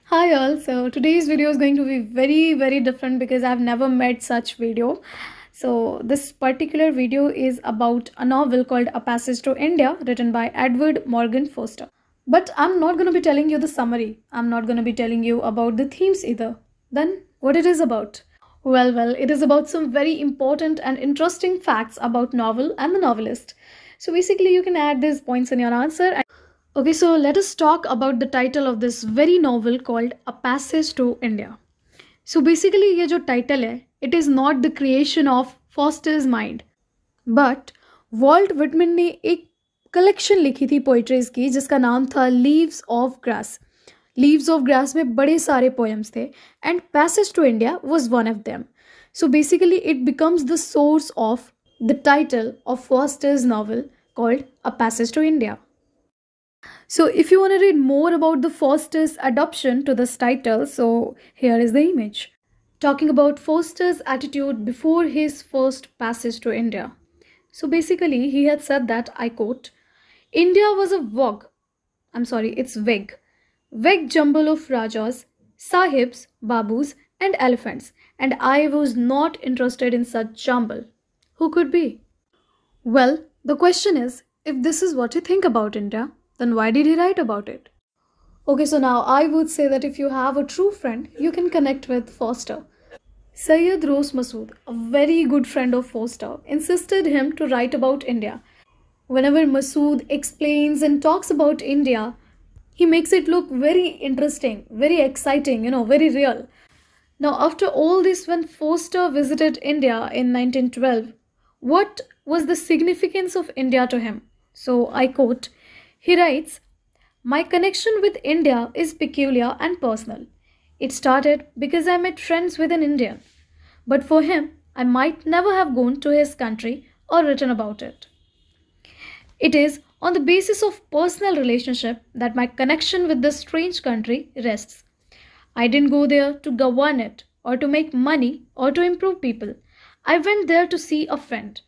Hi all, so today's video is going to be very different because I've never made such video. So this particular video is about a novel called A Passage to India written by Edward Morgan Foster. But I'm not going to be telling you the summary. I'm not going to be telling you about the themes either. Then what it is about? Well, it is about some very important and interesting facts about novel and the novelist. So basically you can add these points in your answer. Okay, so let us talk about the title of this very novel called A Passage to India. So basically ये जो title है, it is not the creation of Foster's mind, but Walt Whitman ने एक collection लिखी थी poetries की जिसका नाम था Leaves of Grass. Leaves of Grass में बड़े सारे poems थे and Passage to India was one of them. So basically it becomes the source of the title of Foster's novel called A Passage to India. So if you want to read more about the Foster's adoption to this title, so here is the image. Talking about Foster's attitude before his first passage to India. So basically he had said that, I quote, India was a vague jumble of Rajas, Sahibs, Babus and elephants, and I was not interested in such jumble. Who could be? Well, the question is, if this is what you think about India, then why did he write about it? Okay, so now I would say that if you have a true friend, you can connect with Foster. Syed Rose Masood, a very good friend of Foster, insisted him to write about India. Whenever Masood explains and talks about India, he makes it look very interesting, very exciting, very real. Now, after all this, when Foster visited India in 1912, what was the significance of India to him? So, I quote, he writes, my connection with India is peculiar and personal. It started because I met friends with an Indian. But for him, I might never have gone to his country or written about it. It is on the basis of personal relationship that my connection with this strange country rests. I didn't go there to govern it or to make money or to improve people. I went there to see a friend.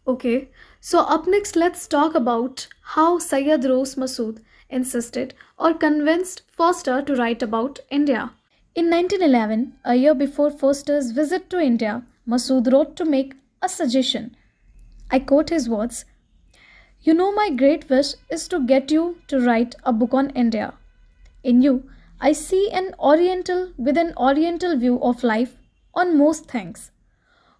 Okay, so up next let's talk about how Syed Rose Masood insisted or convinced Foster to write about India. In 1911, a year before Foster's visit to India, Masood wrote to make a suggestion. I quote his words, you know, my great wish is to get you to write a book on India. In you, I see an Oriental with an Oriental view of life on most things.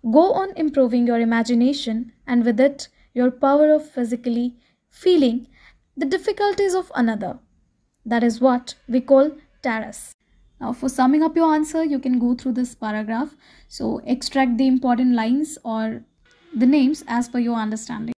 Go on improving your imagination and with it your power of physically feeling the difficulties of another. That is what we call terrace. Now for summing up your answer, you can go through this paragraph. So extract the important lines or the names as per your understanding.